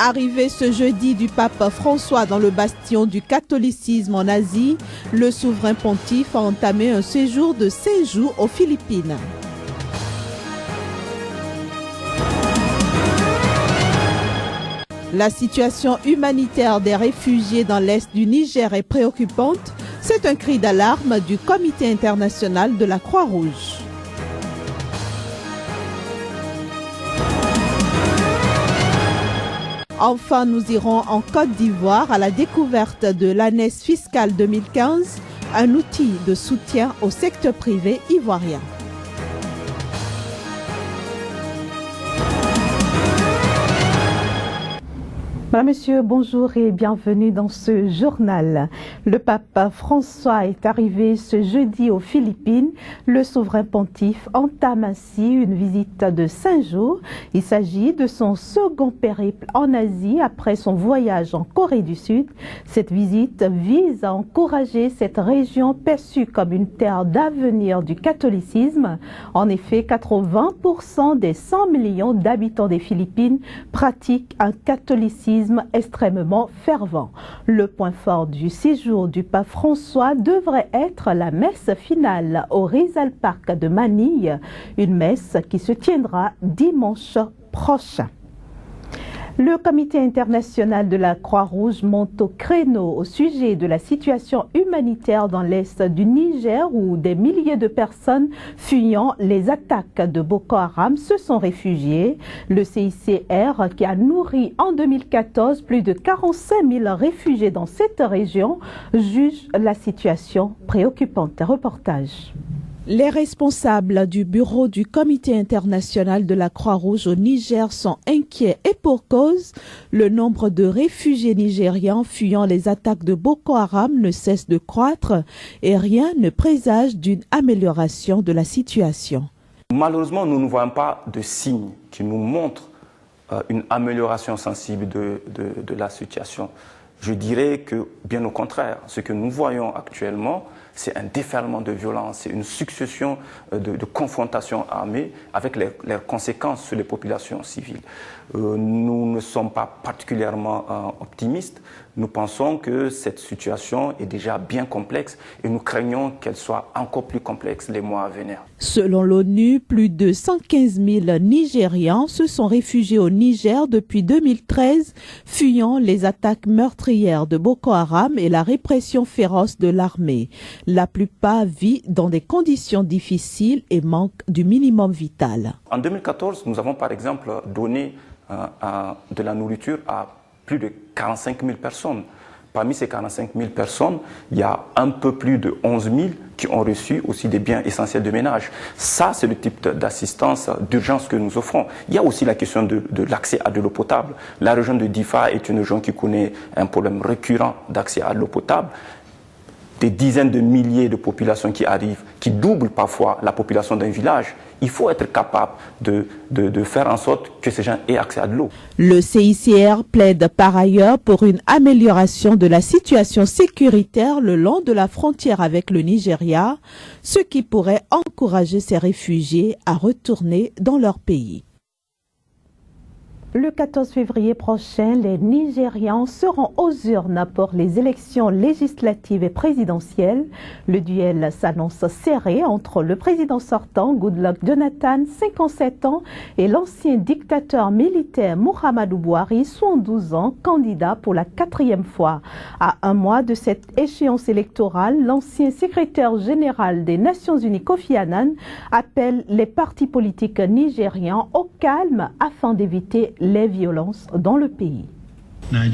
Arrivé ce jeudi du pape François dans le bastion du catholicisme en Asie, le souverain pontife a entamé un séjour de 5 jours aux Philippines. La situation humanitaire des réfugiés dans l'est du Niger est préoccupante. C'est un cri d'alarme du Comité international de la Croix-Rouge. Enfin, nous irons en Côte d'Ivoire à la découverte de l'ANES fiscale 2015, un outil de soutien au secteur privé ivoirien. Madame, Monsieur, bonjour et bienvenue dans ce journal. Le pape François est arrivé ce jeudi aux Philippines. Le souverain pontife entame ainsi une visite de 5 jours. Il s'agit de son second périple en Asie après son voyage en Corée du Sud. Cette visite vise à encourager cette région perçue comme une terre d'avenir du catholicisme. En effet, 80% des 100 millions d'habitants des Philippines pratiquent un catholicisme extrêmement fervent. Le point fort du séjour du pape François devrait être la messe finale au Rizal Park de Manille, une messe qui se tiendra dimanche prochain. Le Comité international de la Croix-Rouge monte au créneau au sujet de la situation humanitaire dans l'est du Niger où des milliers de personnes fuyant les attaques de Boko Haram se sont réfugiées. Le CICR, qui a nourri en 2014 plus de 45 000 réfugiés dans cette région, juge la situation préoccupante. Reportage. Les responsables du bureau du Comité international de la Croix-Rouge au Niger sont inquiets et pour cause. Le nombre de réfugiés nigérians fuyant les attaques de Boko Haram ne cesse de croître et rien ne présage d'une amélioration de la situation. Malheureusement, nous ne voyons pas de signes qui nous montrent une amélioration sensible de la situation. Je dirais que, bien au contraire, ce que nous voyons actuellement, c'est un déferlement de violence, c'est une succession de confrontations armées avec leurs conséquences sur les populations civiles. Nous ne sommes pas particulièrement optimistes. Nous pensons que cette situation est déjà bien complexe et nous craignons qu'elle soit encore plus complexe les mois à venir. Selon l'ONU, plus de 115 000 Nigérians se sont réfugiés au Niger depuis 2013, fuyant les attaques meurtrières de Boko Haram et la répression féroce de l'armée. La plupart vivent dans des conditions difficiles et manquent du minimum vital. En 2014, nous avons par exemple donné de la nourriture à plus de 45 000 personnes. Parmi ces 45 000 personnes, il y a un peu plus de 11 000 qui ont reçu aussi des biens essentiels de ménage. Ça, c'est le type d'assistance d'urgence que nous offrons. Il y a aussi la question de l'accès à de l'eau potable. La région de Difa est une région qui connaît un problème récurrent d'accès à l'eau potable. Des dizaines de milliers de populations qui arrivent, qui doublent parfois la population d'un village. Il faut être capable de faire en sorte que ces gens aient accès à de l'eau. Le CICR plaide par ailleurs pour une amélioration de la situation sécuritaire le long de la frontière avec le Nigeria, ce qui pourrait encourager ces réfugiés à retourner dans leur pays. Le 14 février prochain, les Nigérians seront aux urnes pour les élections législatives et présidentielles. Le duel s'annonce serré entre le président sortant, Goodluck Jonathan, 57 ans, et l'ancien dictateur militaire Muhammadu Buhari, 72 ans, candidat pour la 4e fois. À un mois de cette échéance électorale, l'ancien secrétaire général des Nations Unies, Kofi Annan, appelle les partis politiques nigérians au calme afin d'éviter les violences dans le pays. Le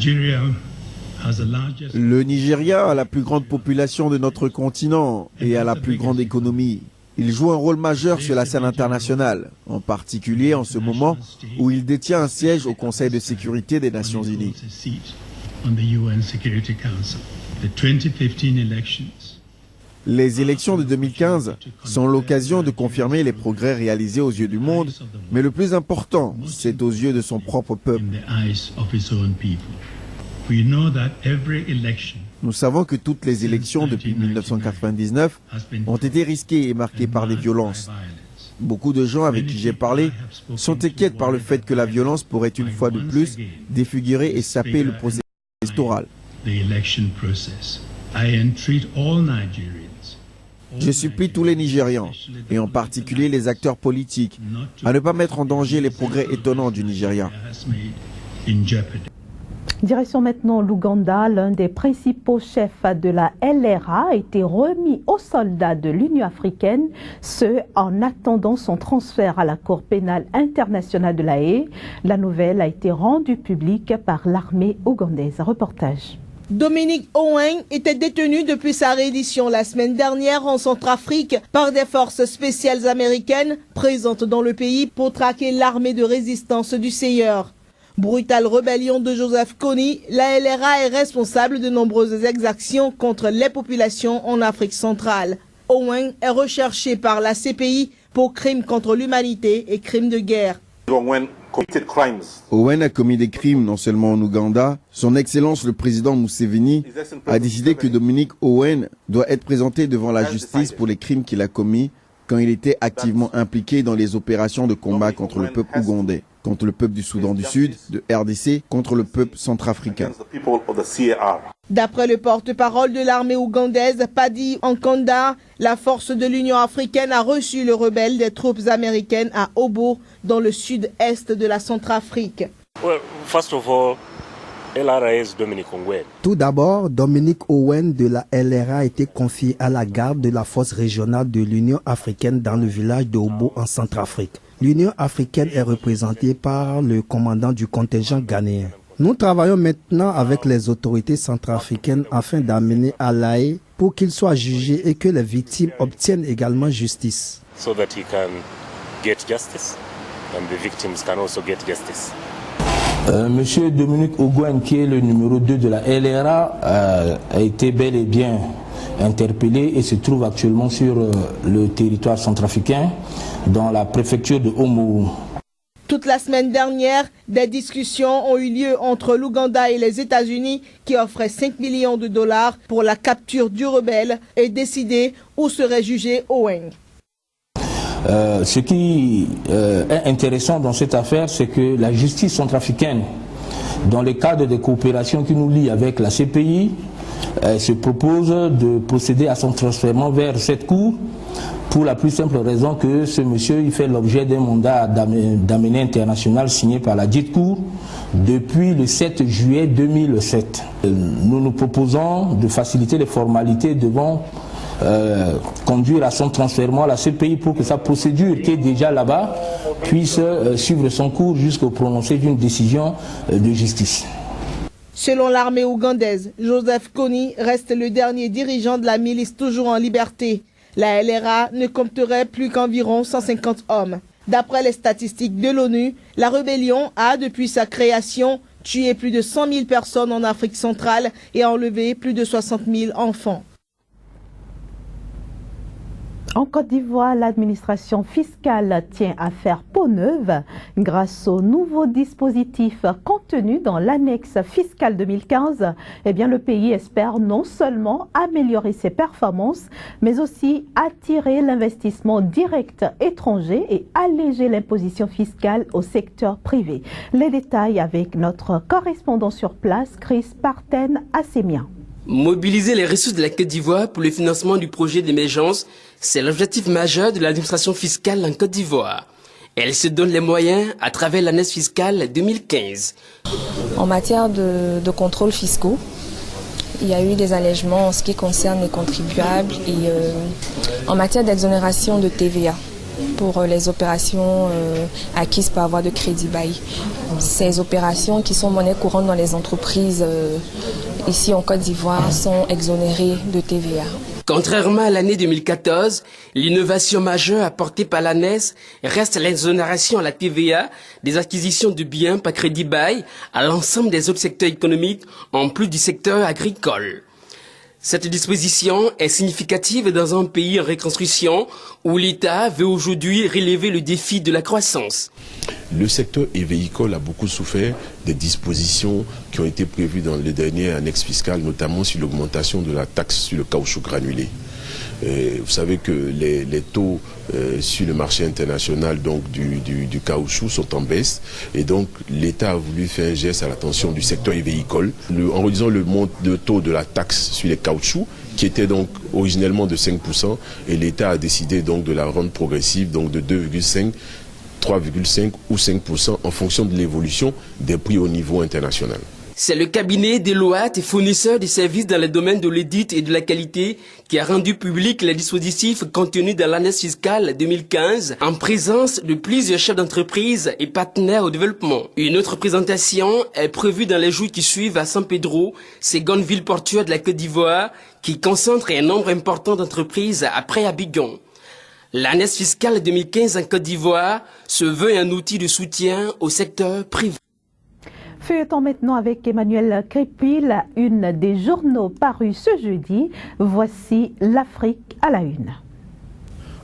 Nigeria a la plus grande population de notre continent et a la plus grande économie. Il joue un rôle majeur sur la scène internationale, en particulier en ce moment où il détient un siège au Conseil de sécurité des Nations Unies. Les élections de 2015 sont l'occasion de confirmer les progrès réalisés aux yeux du monde, mais le plus important, c'est aux yeux de son propre peuple. Nous savons que toutes les élections depuis 1999 ont été risquées et marquées par des violences. Beaucoup de gens avec qui j'ai parlé sont inquiets par le fait que la violence pourrait une fois de plus défigurer et saper le processus électoral. Je supplie tous les Nigérians, et en particulier les acteurs politiques, à ne pas mettre en danger les progrès étonnants du Nigeria. Direction maintenant l'Ouganda, l'un des principaux chefs de la LRA a été remis aux soldats de l'Union africaine, ce en attendant son transfert à la Cour pénale internationale de La Haye. La nouvelle a été rendue publique par l'armée ougandaise. Reportage. Dominic Owens était détenu depuis sa reddition la semaine dernière en Centrafrique par des forces spéciales américaines présentes dans le pays pour traquer l'armée de résistance du Seigneur. Brutale rébellion de Joseph Kony, la LRA est responsable de nombreuses exactions contre les populations en Afrique centrale. Owens est recherché par la CPI pour crimes contre l'humanité et crimes de guerre. Owen a commis des crimes non seulement en Ouganda. Son Excellence le président Museveni a décidé que Dominic Owen doit être présenté devant la justice pour les crimes qu'il a commis quand il était activement impliqué dans les opérations de combat contre le peuple ougandais, contre le peuple du Soudan du Sud, de RDC, contre le peuple centrafricain. D'après le porte-parole de l'armée ougandaise, Paddy Nkanda, la force de l'Union africaine a reçu le rebelle des troupes américaines à Obo, dans le sud-est de la Centrafrique. Tout d'abord, Dominic Owen de la LRA a été confié à la garde de la force régionale de l'Union africaine dans le village de Obo en Centrafrique. L'Union africaine est représentée par le commandant du contingent ghanéen. Nous travaillons maintenant avec les autorités centrafricaines afin d'amener à La Haye pour qu'il soit jugé et que les victimes obtiennent également justice. Monsieur Dominic Owen, qui est le numéro 2 de la LRA, a été bel et bien interpellé et se trouve actuellement sur le territoire centrafricain, dans la préfecture de Omo. Toute la semaine dernière, des discussions ont eu lieu entre l'Ouganda et les États-Unis qui offraient 5 millions de dollars pour la capture du rebelle et décider où serait jugé Owen. Ce qui est intéressant dans cette affaire, c'est que la justice centrafricaine, dans le cadre des coopérations qui nous lient avec la CPI, se propose de procéder à son transfert vers cette cour pour la plus simple raison que ce monsieur il fait l'objet d'un mandat d'amener international signé par la dite cour depuis le 7 juillet 2007. Nous nous proposons de faciliter les formalités devant conduire à son transfert à la CPI pour que sa procédure qui est déjà là-bas puisse suivre son cours jusqu'au prononcé d'une décision de justice. Selon l'armée ougandaise, Joseph Kony reste le dernier dirigeant de la milice toujours en liberté. La LRA ne compterait plus qu'environ 150 hommes. D'après les statistiques de l'ONU, la rébellion a, depuis sa création, tué plus de 100 000 personnes en Afrique centrale et enlevé plus de 60 000 enfants. En Côte d'Ivoire, l'administration fiscale tient à faire peau neuve grâce au nouveau dispositif contenu dans l'annexe fiscale 2015. Eh bien, le pays espère non seulement améliorer ses performances, mais aussi attirer l'investissement direct étranger et alléger l'imposition fiscale au secteur privé. Les détails avec notre correspondant sur place, Chris Parten-Assemia. Mobiliser les ressources de la Côte d'Ivoire pour le financement du projet d'émergence, c'est l'objectif majeur de l'administration fiscale en Côte d'Ivoire. Elle se donne les moyens à travers l'annexe fiscale 2015. En matière de contrôles fiscaux, il y a eu des allègements en ce qui concerne les contribuables et en matière d'exonération de TVA pour les opérations acquises par voie de crédit bail. Ces opérations qui sont monnaie courante dans les entreprises ici en Côte d'Ivoire sont exonérées de TVA. Contrairement à l'année 2014, l'innovation majeure apportée par l'ANES reste l'exonération à la TVA des acquisitions de biens par crédit bail à l'ensemble des autres secteurs économiques en plus du secteur agricole. Cette disposition est significative dans un pays en reconstruction où l'État veut aujourd'hui relever le défi de la croissance. Le secteur véhicole a beaucoup souffert des dispositions qui ont été prévues dans les dernières annexes fiscales, notamment sur l'augmentation de la taxe sur le caoutchouc granulé. Vous savez que les taux sur le marché international donc du caoutchouc sont en baisse, et donc l'État a voulu faire un geste à l'attention du secteur véhicole en réduisant le taux de la taxe sur les caoutchoucs, qui était donc originellement de 5%, et l'État a décidé donc de la rendre progressive, donc de 2,5%, 3,5 ou 5% en fonction de l'évolution des prix au niveau international. C'est le cabinet Deloitte et fournisseur de services dans le domaine de l'audit et de la qualité qui a rendu public les dispositifs contenus dans l'année fiscale 2015 en présence de plusieurs chefs d'entreprise et partenaires au développement. Une autre présentation est prévue dans les jours qui suivent à San Pedro, seconde ville portuaire de la Côte d'Ivoire, qui concentre un nombre important d'entreprises après Abidjan. L'année fiscale 2015 en Côte d'Ivoire se veut un outil de soutien au secteur privé. Feuilleton maintenant avec Emmanuel Crépy, la une des journaux parus ce jeudi. Voici l'Afrique à la une.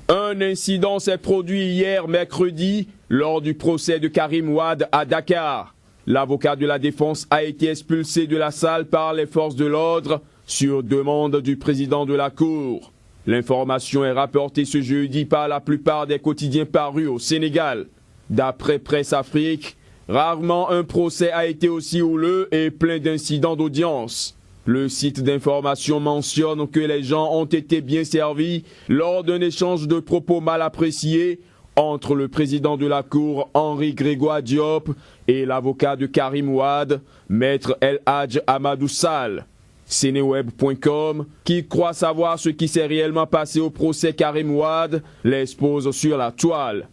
Un incident s'est produit hier mercredi lors du procès de Karim Wade à Dakar. L'avocat de la défense a été expulsé de la salle par les forces de l'ordre sur demande du président de la Cour. L'information est rapportée ce jeudi par la plupart des quotidiens parus au Sénégal. D'après Presse Afrique, rarement un procès a été aussi houleux et plein d'incidents d'audience. Le site d'information mentionne que les gens ont été bien servis lors d'un échange de propos mal appréciés entre le président de la Cour, Henri Grégoire Diop, et l'avocat de Karim Wade, Maître El Hadj Amadou Sall. Seneweb.com, qui croit savoir ce qui s'est réellement passé au procès Karim Wade, l'expose sur la toile.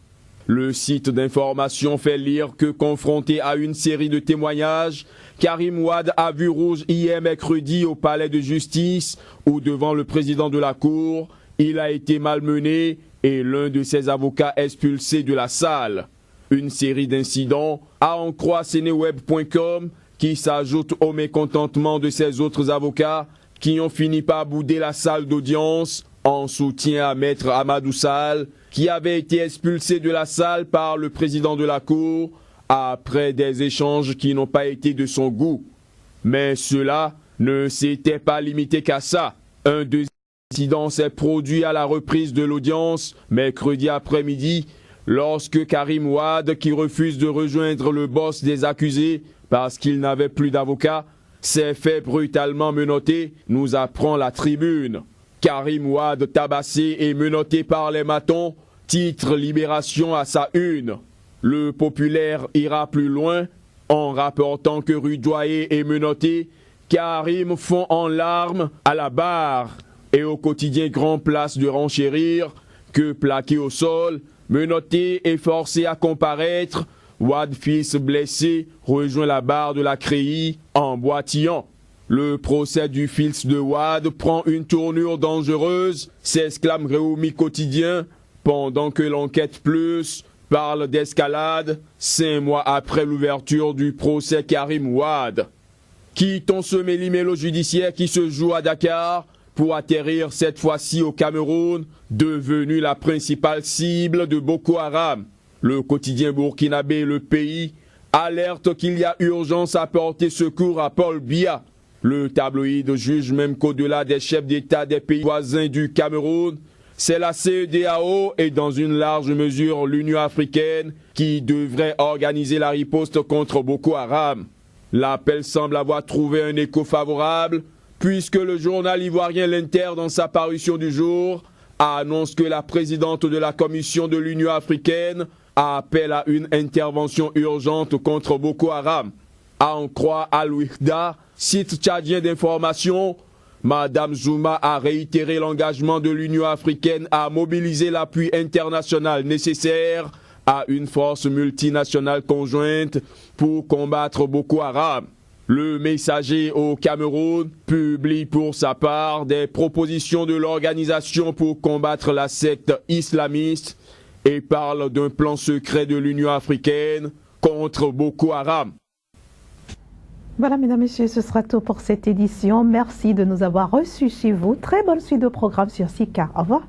Le site d'information fait lire que, confronté à une série de témoignages, Karim Wade a vu rouge hier mercredi au palais de justice où, devant le président de la Cour, il a été malmené et l'un de ses avocats expulsé de la salle. Une série d'incidents, à en croire Seneweb.com, qui s'ajoute au mécontentement de ses autres avocats qui ont fini par bouder la salle d'audience en soutien à Maître Amadou Sall, qui avait été expulsé de la salle par le président de la Cour après des échanges qui n'ont pas été de son goût. Mais cela ne s'était pas limité qu'à ça. Un deuxième incident s'est produit à la reprise de l'audience mercredi après-midi lorsque Karim Wade, qui refuse de rejoindre le boss des accusés parce qu'il n'avait plus d'avocat, s'est fait brutalement menotter, nous apprend la Tribune. Karim Wade tabassé et menotté par les matons, titre Libération à sa une. Le Populaire ira plus loin en rapportant que rue Doyer est menotté, Karim fond en larmes à la barre et au quotidien Grand Place de renchérir que plaqué au sol, menotté et forcé à comparaître, Wade fils blessé rejoint la barre de la Créie en boitillant. Le procès du fils de Wade prend une tournure dangereuse, s'exclame Réumi Quotidien, pendant que l'enquête plus parle d'escalade 5 mois après l'ouverture du procès Karim Wade. Quittons ce méli-mélo judiciaire qui se joue à Dakar pour atterrir cette fois-ci au Cameroun, devenu la principale cible de Boko Haram. Le quotidien burkinabé Le Pays alerte qu'il y a urgence à porter secours à Paul Biya. Le tabloïd juge même qu'au-delà des chefs d'État des pays voisins du Cameroun, c'est la CEDEAO et dans une large mesure l'Union africaine qui devrait organiser la riposte contre Boko Haram. L'appel semble avoir trouvé un écho favorable puisque le journal ivoirien L'Inter, dans sa parution du jour, annonce que la présidente de la Commission de l'Union africaine appelle à une intervention urgente contre Boko Haram. À en croire Al-Wihda, site tchadien d'information, Madame Zouma a réitéré l'engagement de l'Union africaine à mobiliser l'appui international nécessaire à une force multinationale conjointe pour combattre Boko Haram. Le Messager au Cameroun publie pour sa part des propositions de l'organisation pour combattre la secte islamiste et parle d'un plan secret de l'Union africaine contre Boko Haram. Voilà, mesdames, messieurs, ce sera tout pour cette édition. Merci de nous avoir reçus chez vous. Très bonne suite de programme sur Sika. Au revoir.